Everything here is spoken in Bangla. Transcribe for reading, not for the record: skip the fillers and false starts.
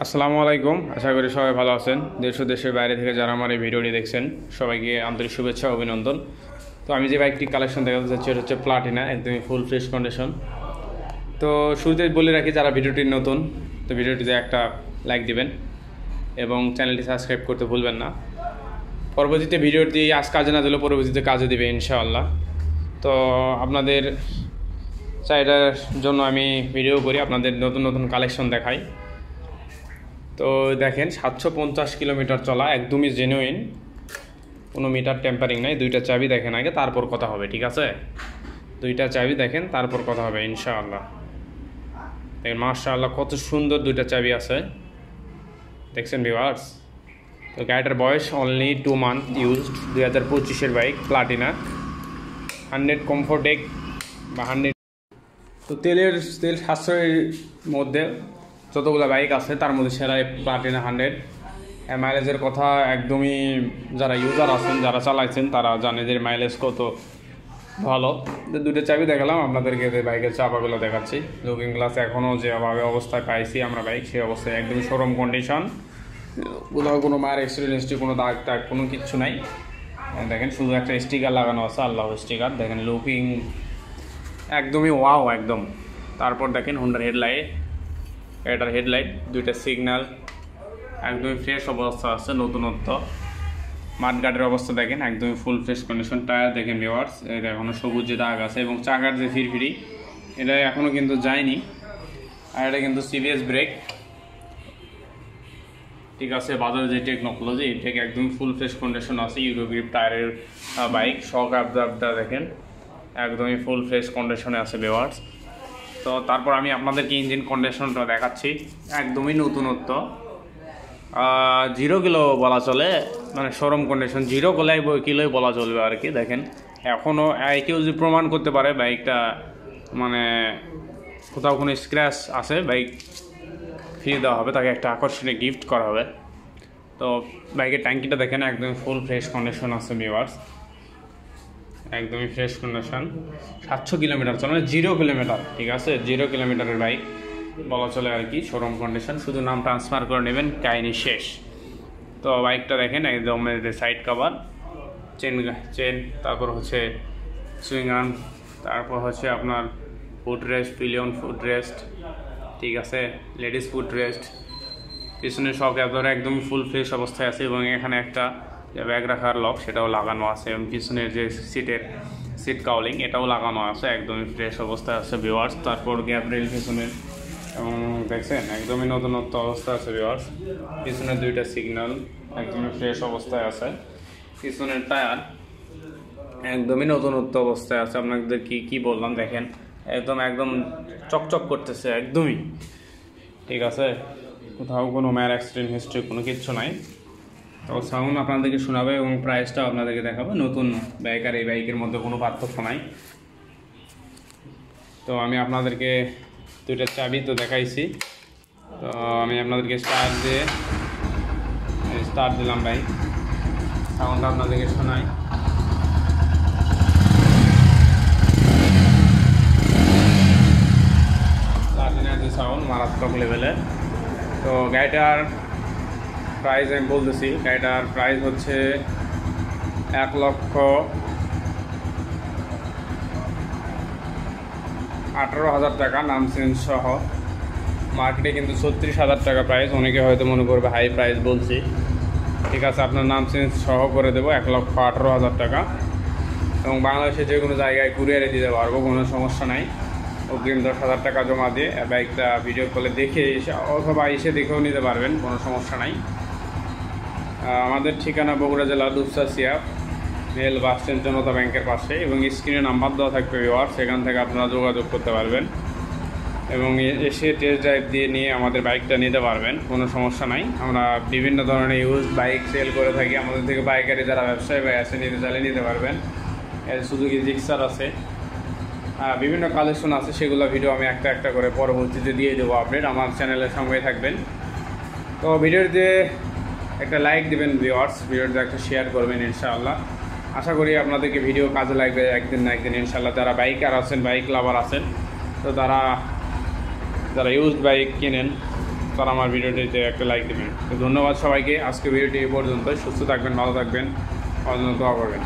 আসসালামু আলাইকুম, আশা করি সবাই ভালো আছেন। দেশ ও দেশের বাইরে থেকে যারা আমার এই ভিডিওটি দেখছেন সবাইকে আন্তরিক শুভেচ্ছা ও অভিনন্দন। তো আমি যে বাইকটি কালেকশন দেখাতে চাচ্ছি এটা হচ্ছে প্লাটিনা, একদমই ফুল ফ্রেশ কন্ডিশন। তো শুরুতে বলে রাখি, যারা ভিডিওটি নতুন তো ভিডিওটিতে একটা লাইক দিবেন এবং চ্যানেলটি সাবস্ক্রাইব করতে ভুলবেন না। পরবর্তীতে ভিডিওটি আজ কাজে না দিলেও পরবর্তীতে কাজে দেবে ইনশাআল্লাহ। তো আপনাদের চাহিদার জন্য আমি ভিডিও করি, আপনাদের নতুন নতুন কালেকশন দেখাই। তো দেখেন 750 কিলোমিটার চলা, একদমই জেনুইন, কোনো মিটার টেম্পারিং নাই। দুইটা চাবি দেখেন আগে, তারপর কথা হবে, ঠিক আছে? দুইটা চাবি দেখেন, তারপর কথা হবে ইনশাআল্লাহ। দেখেন মাশাআল্লাহ কত সুন্দর দুইটা চাবি আছে, দেখছেন ভিউয়ার্স? তো গাড়িটার বয়স অনলি 2 মান্থ ইউজড, 2025-এর বাইক প্লাটিনা, 100 কমফোর্টেক বা 100। তো তেল সাশ্রয়ের মধ্যে যতগুলো বাইক আছে তার মধ্যে সেরা প্লাটিনা 100। মাইলেজের কথা একদমই, যারা ইউজার আছেন, যারা চালাইছেন তারা জানে যে মাইলেজ কত ভালো। দুটো চাবি দেখালাম আপনাদেরকে, বাইকের চাপাগুলো দেখাচ্ছি। লুকিং গ্লাস এখনও যেভাবে অবস্থায় পাইছি আমরা বাইক, সেই অবস্থায় একদমই শোরুম কন্ডিশন, কোথাও কোনো মায়ের অ্যাক্সিডেন্ট হিস্ট্রি, কোনো দাগ টাগ কোনো কিচ্ছু নাই। দেখেন শুধু একটা স্টিকার লাগানো আছে, আল্লাহ স্টিকার। দেখেন লুকিং একদমই ওয়াও একদম। তারপর দেখেন হোন্ডার হেডলাইট, এটার হেডলাইট, দুইটা সিগন্যাল একদমই ফ্রেশ অবস্থা আছে, নতুনত্ব। মাঠগার্ডের অবস্থা দেখেন একদমই ফুল ফ্রেশ কন্ডিশন। টায়ার দেখেন ভিউয়ার্স, এটা এখনও সবুজ যে দাগ আছে, এবং চাকার যে ফিরফিরি এটা এখনও কিন্তু যায়নি। আর এটা কিন্তু সিবিএস ব্রেক, ঠিক আছে? বাজারের যে টেকনোলজি, এটাকে একদম ফুল ফ্রেশ কন্ডিশন আছে। ইউরো গ্রিপ টায়ারের বাইক, শক অ্যাবজর্বটা দেখেন একদমই ফুল ফ্রেশ কন্ডিশনে আছে ভিউয়ার্স। তো তারপর আমি আপনাদেরকে ইঞ্জিন কন্ডিশনটা দেখাচ্ছি, একদমই নতুনত্ব। 0 কিলো বলা চলে, মানে শোরুম কন্ডিশন 0 কিলোই বলা চলবে আর কি। দেখেন এখনও কেউ যদি প্রমাণ করতে পারে বাইকটা মানে কোথাও কোনো স্ক্র্যাচ আছে, বাইক ফিরিয়ে দেওয়া হবে, তাকে একটা আকর্ষণীয় গিফট করা হবে। তো বাইকের ট্যাঙ্কিটা দেখেন একদম ফুল ফ্রেশ কন্ডিশন আছে ভিউয়ার্স, একদমই ফ্রেশ কন্ডিশন। 700 কিলোমিটার চলে, মানে 0 কিলোমিটার, ঠিক আছে? 0 কিলোমিটারের বাইক বলা চলে আর কি, শোরুম কন্ডিশন। শুধু নাম ট্রান্সফার করে নেবেন, কাহিনি শেষ। তো বাইকটা দেখেন একদম সাইড কভার, চেন, তারপর হচ্ছে সুইং আর্ম, তারপর হচ্ছে আপনার foot rest, pillion foot rest, ঠিক আছে? লেডিস ফুট রেস্ট, পিছনে শক অ্যাবজর্বার একদম ফুল ফ্রেশ অবস্থায় আছে, এবং এখানে একটা ব্যাগ রাখার লক সেটাও লাগানো আছে, এবং পিছনের যে সিট কাউলিং এটাও লাগানো আছে, একদমই ফ্রেশ অবস্থায় আছে ভিউয়ার্স। তারপর গ্যাপ রেল পিছনের, এবং দেখছেন একদমই নতুনত্ব অবস্থায় আছে ভিউয়ার্স। পিছনের দুইটা সিগন্যাল একদমই ফ্রেশ অবস্থায় আছে। পিছনের টায়ার একদমই নতুনত্ব অবস্থায় আছে। আপনাদের কি বললাম, দেখেন একদম চকচক করতেছে একদমই, ঠিক আছে? কোথাও কোনো ম্যার অ্যাক্সিডেন্ট হিস্ট্রি কোনো কিচ্ছু নাই। তো সাউন্ড আপনাদেরকে শোনাবে এবং প্রাইসটাও আপনাদেরকে দেখাবো। নতুন বাইক আর এই বাইকের মধ্যে কোনো পার্থক্য নাই। তো আমি আপনাদেরকে দুইটা চাবি তো দেখাইছি, তো আমি আপনাদেরকে স্টার্ট দিলাম বাইক, সাউন্ডটা আপনাদেরকে শোনাই। প্লাটিনার যে সাউন্ড মারাত্মক লেভেলের। তো গাড়িটার প্রাইস আমি বলতেছি, গাড়িটার প্রাইস হচ্ছে 1,18,000 টাকা, নাম চেঞ্জ সহ। মার্কেটে কিন্তু 36,000 টাকা প্রাইস। অনেকে হয়তো মনে করবে হাই প্রাইস বলছি, ঠিক আছে? আপনার নাম চেঞ্জ সহ করে দেবো 1,18,000 টাকা, এবং বাংলাদেশে যে কোনো জায়গায় কুরিয়ারে দিতে পারবো, কোনো সমস্যা নাই। অগ্রিম 10,000 টাকা জমা দিয়ে বাইকটা ভিডিও কলে দেখে এসে অথবা এসে দেখেও নিতে পারবেন, কোনো সমস্যা নাই। আমাদের ঠিকানা বগুড়া জেলা দুপচাচিয়া, রেল বাস স্ট্যান্ড, জনতা ব্যাংকের পাশে, এবং স্ক্রিনে নাম্বার দেওয়া থাকবে ভিউয়ার্স, সেখান থেকে আপনারা যোগাযোগ করতে পারবেন এবং এসে টেস্ট ড্রাইভ দিয়ে নিয়ে আমাদের বাইকটা নিতে পারবেন, কোনো সমস্যা নাই। আমরা বিভিন্ন ধরনের ইউজ বাইক সেল করে থাকি। আমাদের থেকে বাইকারি যারা ব্যবসায়ী ভাই আছে, নিতে চাইলে নিতে পারবেন। সুজুকি জিক্সার আছে, বিভিন্ন কালেকশন আছে, সেগুলো ভিডিও আমি একটা করে পরবর্তীতে দিয়ে দেবো আপডেট। আমার চ্যানেলের সঙ্গে থাকবেন। তো ভিডিওতে একটা লাইক দেবেন ভিউয়ার্স, ভিডিওতে একটা শেয়ার করবেন ইনশাআল্লাহ। আশা করি আপনাদেরকে ভিডিও কাজে লাগবে একদিন না একদিন ইনশাআল্লাহ। যারা বাইকার আছেন, বাইক লাভার আছেন, তো যারা ইউজড বাইক কেনেন তারা আমার ভিডিওটিতে একটা লাইক দেবেন। তো ধন্যবাদ সবাইকে। আজকে ভিডিওটি এই পর্যন্ত। সুস্থ থাকবেন, ভালো থাকবেন, অন্য দোয়া করবেন।